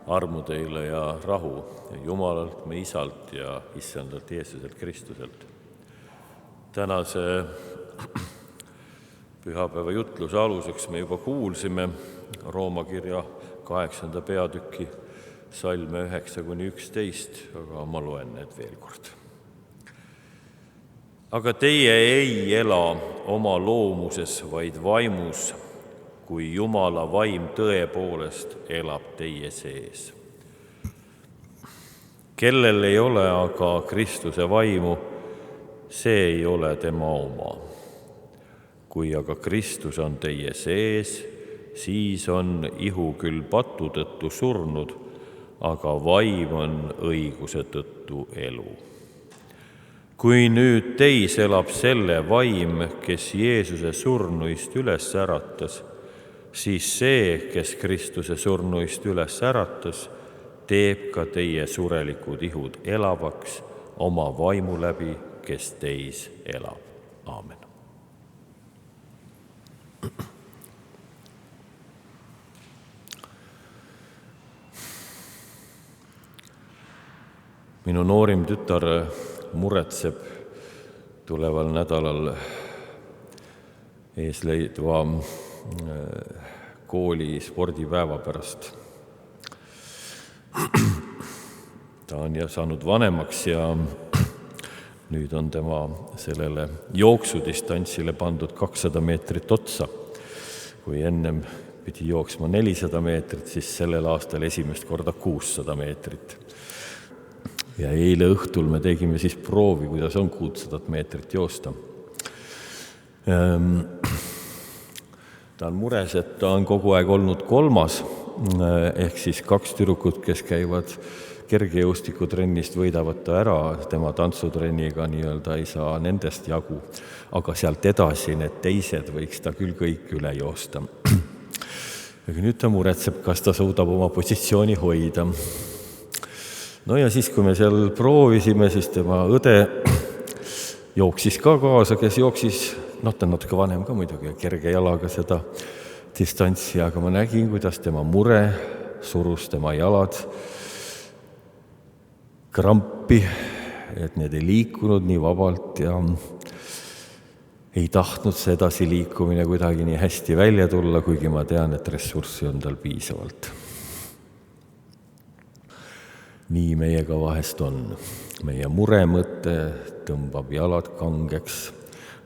armu teile ja rahu Jumalalt, me Isalt ja Issandalt Jeesuselt Kristuselt. Tänase pühapäeva jutluse aluseks me juba kuulsime Rooma kirja 8. peatüki salme 9-11, aga ma loen need veel kord. Aga teie ei ela oma loomuses, vaid vaimus, kui Jumala vaim tõepoolest elab teie sees. Kellel ei ole aga Kristuse vaimu, see ei ole tema oma. Kui aga Kristus on teie sees, siis on ihu küll patu tõttu surnud, aga vaim on õiguse tõttu elu. Kui nüüd teis elab selle vaim, kes Jeesuse surnuist üles äratas, siis see, kes Kristuse surnuist üles äratas, teeb ka teie surelikud ihud elavaks oma vaimu läbi, kes teis elab. Aamen. Minu noorim tütar muretseb tuleval nädalal eesleidva kooli spordipäeva pärast. Ta on saanud vanemaks ja nüüd on tema sellele jooksudistantsile pandud 200 meetrit otsa. Kui ennem pidi jooksma 400 meetrit, siis sellel aastal esimest korda 600 meetrit. Ja eile õhtul me tegime siis proovi, kuidas on 600 meetrit joosta. Ta on mures, et ta on kogu aeg olnud 3. ehk siis 2 tüdrukut, kes käivad kergejõustikutrennist, võidavad ta ära, tema tantsutrenniga nii-öelda ei saa nendest jagu, aga sealt edasi need teised võiks ta küll kõik üle joosta. Aga nüüd ta muretseb, kas ta suudab oma positsiooni hoida. No ja siis, kui me seal proovisime, siis tema õde jooksis ka kaasa, kes jooksis, ta on natuke vanem ka muidugi, kerge jalaga seda distantsi, aga ma nägin, kuidas tema mure surus tema jalad krampi, et need ei liikunud nii vabalt ja ei tahtnud see edasiliikumine kuidagi nii hästi välja tulla, kuigi ma tean, et ressurssi on tal piisavalt. Nii meiega vahest on. Meie muremõte tõmbab jalad kangeks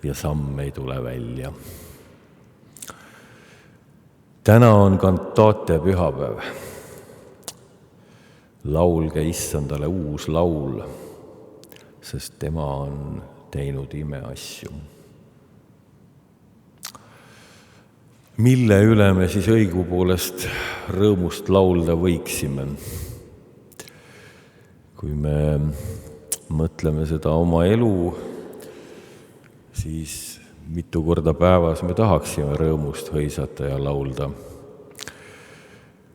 ja samm ei tule välja. Täna on kantaate pühapäev. Laulge Issandale uus laul, sest tema on teinud imeasju. Mille üle me siis õigupoolest rõõmust laulda võiksime? Kui me mõtleme seda oma elu, siis mitu korda päevas me tahaksime rõõmust hõisata ja laulda.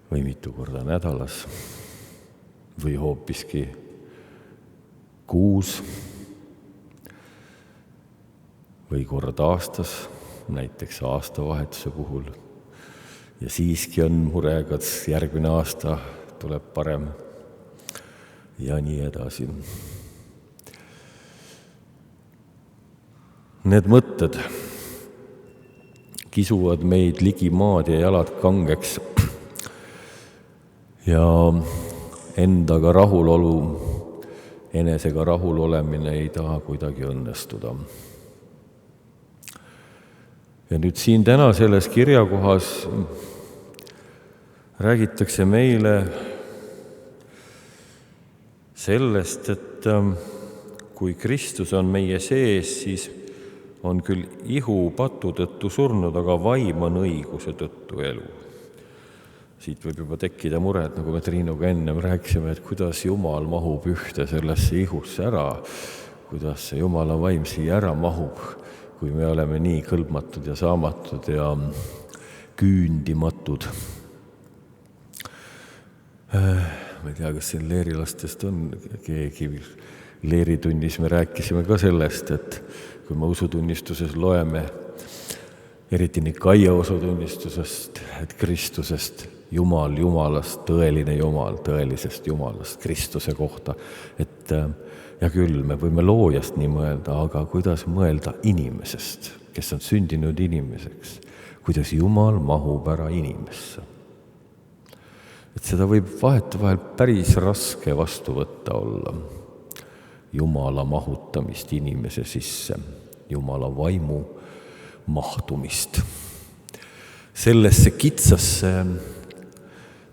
Või mitu korda nädalas. Või hoopiski kuus. Või kord aastas, näiteks aastavahetuse puhul. Ja siiski on mure, kas järgmine aasta tuleb parem. Ja nii edasi. Need mõtted kisuvad meid ligi maad ja jalad kangeks ja endaga rahulolu, enesega rahul olemine ei taha kuidagi õnnestuda. Ja nüüd siin täna selles kirjakohas räägitakse meile sellest, et kui Kristus on meie sees, siis on küll ihu patu tõttu surnud, aga vaim on õiguse tõttu elu. Siit võib juba tekkida mured, nagu me Triinuga ennem rääkisime, et kuidas Jumal mahub ühte sellesse ihusse ära, kuidas see Jumala vaim siia ära mahub, kui me oleme nii kõlbmatud ja saamatud ja küündimatud. Ma ei tea, kas siin leerilastest on keegi. Leeritunnis me rääkisime ka sellest, et kui me usutunnistuses loeme, eriti Nikaia usutunnistusest, et Kristusest Jumal Jumalast, tõeline Jumal tõelisest Jumalast, Kristuse kohta. Et ja küll, me võime loojast nii mõelda, aga kuidas mõelda inimesest, kes on sündinud inimeseks, kuidas Jumal mahub ära inimesse. Et seda võib vahetevahel päris raske vastu võtta olla, Jumala mahutamist inimese sisse, Jumala vaimu mahtumist sellesse kitsasse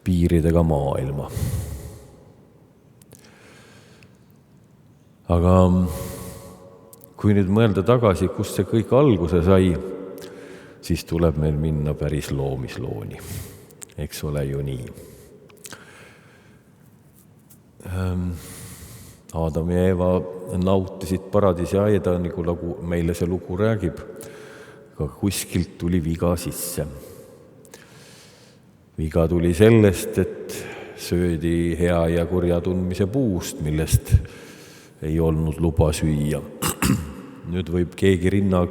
piiridega maailma. Aga kui nüüd mõelda tagasi, kust see kõik alguse sai, siis tuleb meil minna päris loomislooni. Eks ole ju nii. Aadam ja Eeva nautisid paradiisi aeda, nagu meile see lugu räägib, aga kuskilt tuli viga sisse. Viga tuli sellest, et söödi hea ja kurja tundmise puust, millest ei olnud luba süüa. Nüüd võib keegi rinna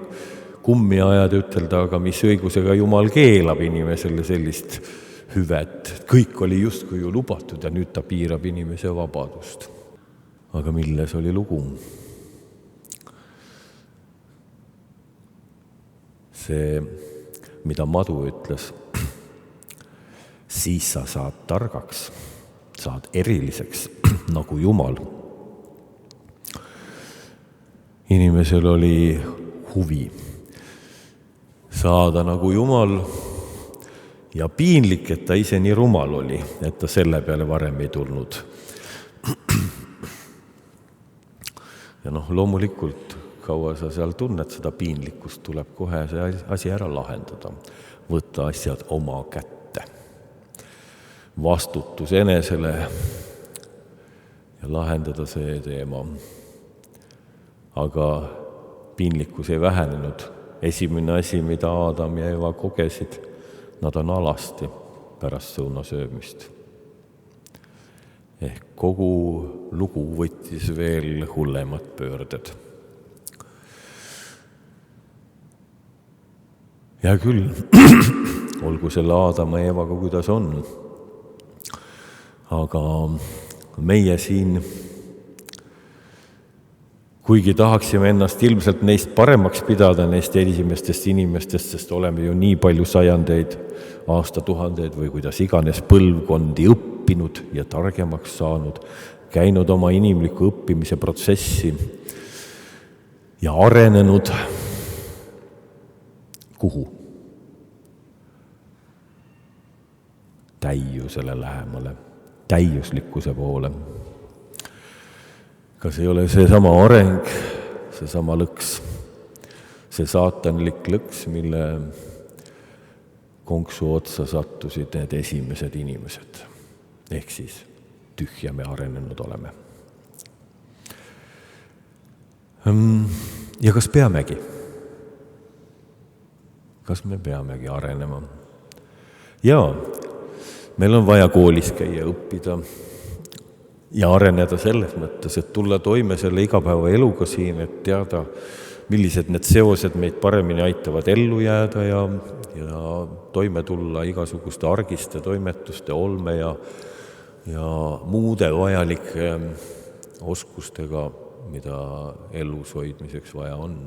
kummi ajada ütelda, aga mis õigusega Jumal keelab inimesele sellist hüvet. Kõik oli justkui ju lubatud ja nüüd ta piirab inimese vabadust. Aga milles oli lugu? See, mida madu ütles, siis sa saad targaks, saad eriliseks nagu Jumal. Inimesel oli huvi saada nagu Jumal ja piinlik, et ta ise nii rumal oli, et ta selle peale varem ei tulnud. Ja loomulikult, kaua sa seal tunned seda piinlikkust, tuleb kohe see asi ära lahendada, võtta asjad oma kätte. Vastutus enesele ja lahendada see teema. Aga piinlikkus ei vähenenud. Esimene asi, mida Aadam ja Eva kogesid, nad on alasti pärast sõunasöömist. Ehk kogu lugu võttis veel hullemad pöörded. Ja küll, olgu selle Aadama ja Evaga, kuidas on. Aga meie siin, kuigi tahaksime ennast ilmselt neist paremaks pidada, neist esimestest inimestest, sest oleme ju nii palju sajandeid, aastatuhandeid või kuidas iganes põlvkondi õppinud ja targemaks saanud, käinud oma inimliku õppimise protsessi ja arenenud. Kuhu? Täiusele lähemale, täiuslikkuse poole. Kas ei ole see sama areng, see sama lõks, see saatanlik lõks, mille konksu otsa sattusid need esimesed inimesed. Ehk siis tühja me arenenud oleme. Ja kas peamegi? Kas me peamegi arenema? Jaa, meil on vaja koolis käia, õppida ja areneda selles mõttes, et tulla toime selle igapäeva eluga siin, et teada, millised need seosed meid paremini aitavad ellu jääda ja toime tulla igasuguste argiste toimetuste, olme ja muude vajalike oskustega, mida elus hoidmiseks vaja on.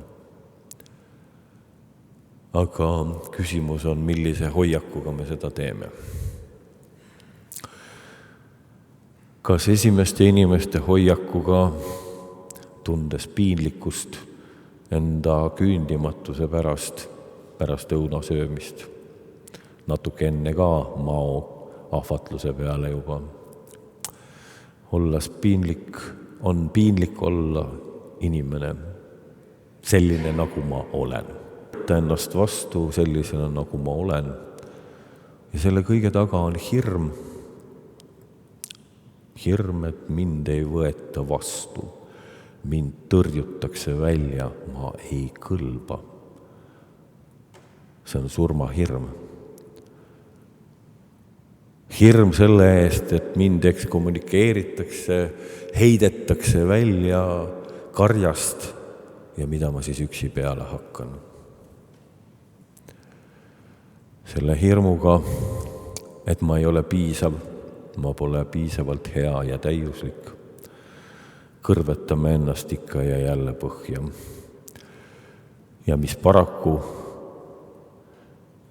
Aga küsimus on, millise hoiakuga me seda teeme. Kas esimeste inimeste hoiakuga, tundes piinlikkust enda küündimatuse pärast õunasöömist, natuke enne ka mao ahvatluse peale juba. Olles piinlik, on piinlik olla inimene selline, nagu ma olen. Võtta ennast vastu sellisena, nagu ma olen. Ja selle kõige taga on hirm. Hirm, et mind ei võeta vastu. Mind tõrjutakse välja, ma ei kõlba. See on surmahirm. Hirm selle eest, et mind ekskommunikeeritakse, heidetakse välja karjast ja mida ma siis üksi peale hakkan. Selle hirmuga et ma ei ole piisav, ma pole piisavalt hea ja täiuslik. Kõrvetame ennast ikka ja jälle põhja. Ja mis paraku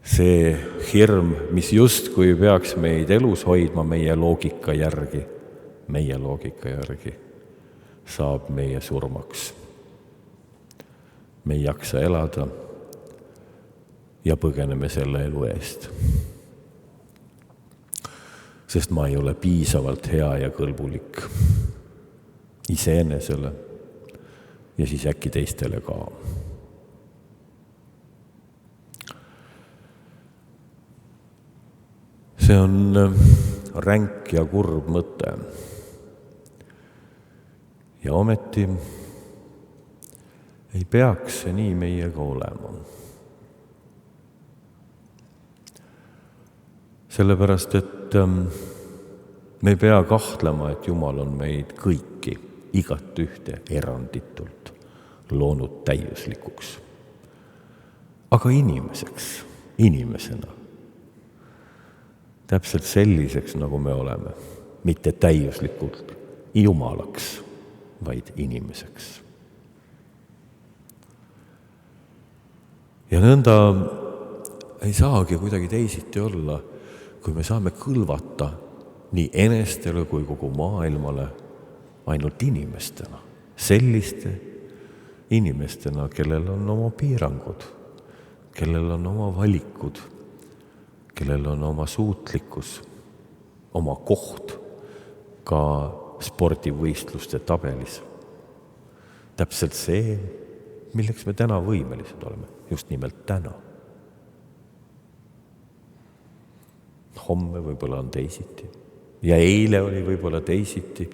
see hirm, mis justkui peaks meid elus hoidma meie loogika järgi, saab meie surmaks. Me ei jaksa elada ja põgeneme selle elu eest. Sest ma ei ole piisavalt hea ja kõlbulik iseenesele ja siis äkki teistele ka. See on ränk ja kurb mõte. Ja ometi ei peaks see nii meiega olema. Sellepärast, et me ei pea kahtlema, et Jumal on meid kõiki, igat ühte eranditult loonud täiuslikuks. Aga inimesena. Täpselt selliseks, nagu me oleme. Mitte täiuslikult jumalaks, vaid inimeseks. Ja nõnda ei saagi kuidagi teisiti olla, kui me saame kõlvata nii enestele kui kogu maailmale ainult inimestena. Selliste inimestena, kellel on oma piirangud, kellel on oma valikud, kellel on oma suutlikkus, oma koht ka spordivõistluste tabelis. Täpselt see, milleks me täna võimelised oleme, just nimelt täna. Homme võib-olla on teisiti ja eile oli võib-olla teisiti.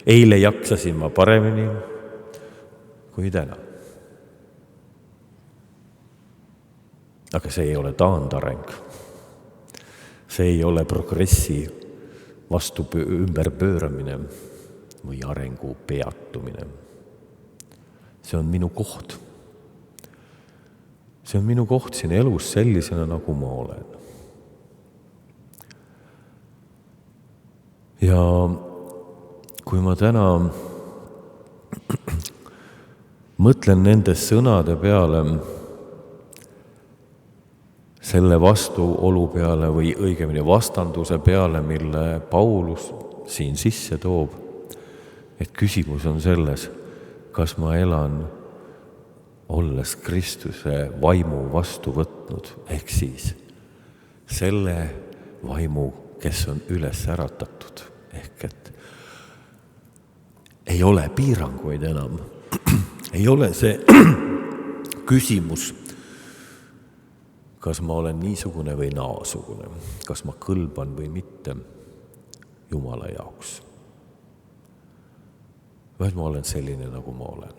Eile jaksasin ma paremini kui täna. Aga see ei ole taandareng. See ei ole progressi vastu ümberpööramine või arengu peatumine. See on minu koht. See on minu koht siin elus sellisena, nagu ma olen. Ja kui ma täna mõtlen nende sõnade peale, selle vastuolu peale või õigemini vastanduse peale, mille Paulus siin sisse toob, et küsimus on selles, kas ma elan olles Kristuse vaimu vastu võtnud, ehk siis selle vaimu, kes on üles äratatud, ehk et ei ole piiranguid enam, ei ole see küsimus, kas ma olen niisugune või naasugune, kas ma kõlban või mitte Jumala jaoks. Vaid ma olen selline, nagu ma olen.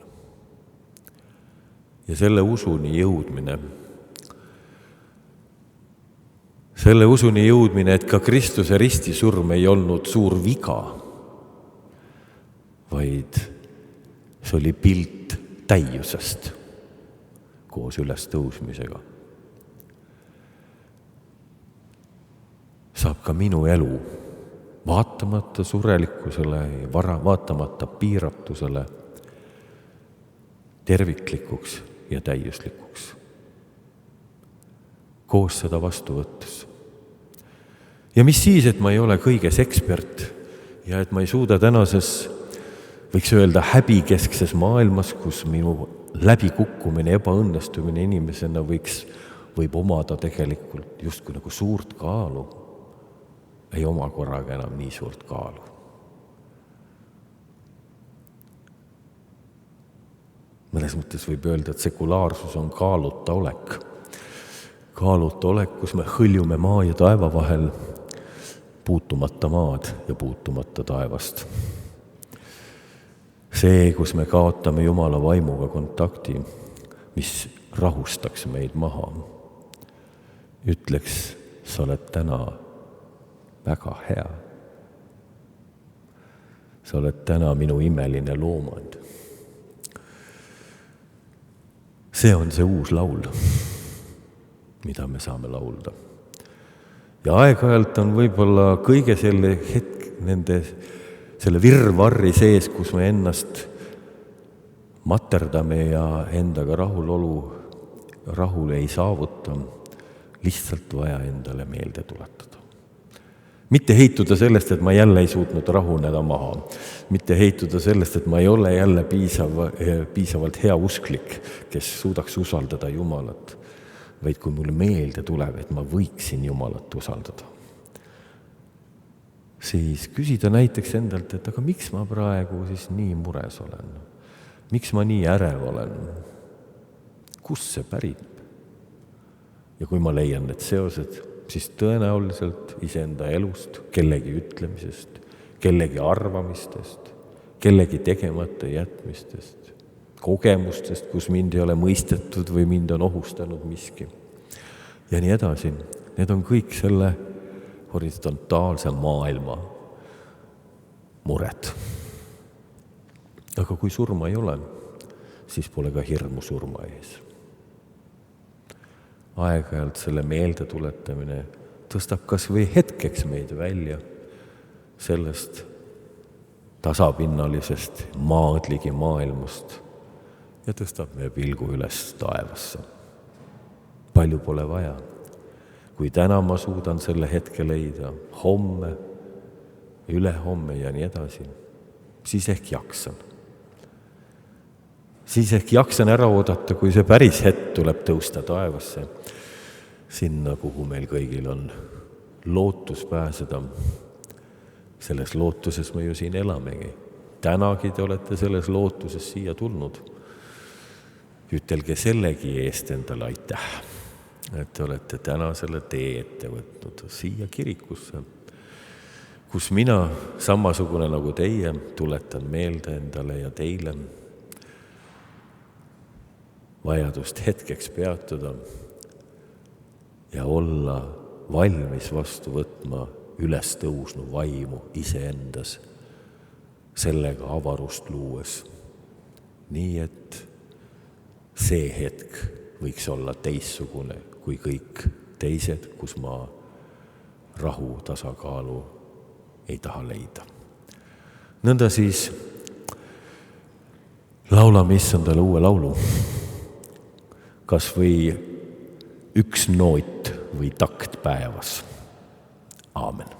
Ja selle usuni jõudmine, et ka Kristuse ristisurm ei olnud suur viga, vaid see oli pilt täiusest koos ülestõusmisega. Saab ka minu elu, vaatamata surelikkusele ja vaatamata piiratusele, terviklikuks ja täiuslikuks. Koos seda vastu võttes. Ja mis siis, et ma ei ole kõiges ekspert ja et ma ei suuda tänases, võiks öelda, häbikeskses maailmas, kus minu läbikukkumine, ebaõnnestumine inimesena võib omada tegelikult justkui nagu suurt kaalu, ei oma korraga enam nii suurt kaalu. Mõnes mõttes võib öelda, et sekulaarsus on kaaluta olek. Kaaluta olek, kus me hõljume maa ja taeva vahel, puutumata maad ja puutumata taevast. See, kus me kaotame Jumala vaimuga kontakti, mis rahustaks meid maha, ütleks, sa oled täna väga hea. Sa oled täna minu imeline loomand. See on see uus laul, mida me saame laulda. Ja aeg-ajalt on võib-olla kõige selle selle virvarri sees, kus me ennast materdame ja endaga rahule ei saavuta, lihtsalt vaja endale meelde tuletada. Mitte heituda sellest, et ma jälle ei suutnud rahuneda maha. Mitte heituda sellest, et ma ei ole jälle piisavalt hea usklik, kes suudaks usaldada Jumalat, vaid kui mulle meelde tuleb, et ma võiksin Jumalat usaldada. Siis küsida näiteks endalt, et aga miks ma praegu siis nii mures olen? Miks ma nii ärev olen? Kust see pärineb? Ja kui ma leian need seosed, siis tõenäoliselt iseenda elust, kellegi ütlemisest, kellegi arvamistest, kellegi tegemata jätmistest, kogemustest, kus mind ei ole mõistetud või mind on ohustanud miski. Ja nii edasi. Need on kõik selle horisontaalse maailma mured. Aga kui surma ei ole, siis pole ka hirmu surma ees. Aeg-ajalt selle meelde tuletamine tõstab kas või hetkeks meid välja sellest tasapinnalisest maadligi maailmast ja tõstab meie pilgu üles taevasse. Palju pole vaja. Kui täna ma suudan selle hetke leida, homme, ülehomme ja nii edasi, siis ehk jaksan. Siis ehk jaksan ära oodata, kui see päris hetk tuleb tõusta taevasse, sinna, kuhu meil kõigil on lootus pääseda. Selles lootuses me ju siin elamegi. Tänagi te olete selles lootuses siia tulnud. Ütelge sellegi eest endale aitäh, et te olete täna selle tee ette võtnud siia kirikusse, kus mina samasugune nagu teie tuletan meelde endale ja teile vajadust hetkeks peatuda ja olla valmis vastu võtma üles tõusnu vaimu iseendas, sellega avarust luues. Nii et see hetk võiks olla teissugune kui kõik teised, kus ma rahu tasakaalu ei taha leida. Nõnda siis laulame issandale uue laulu. Kas või üks noot või takt päevas. Aamen.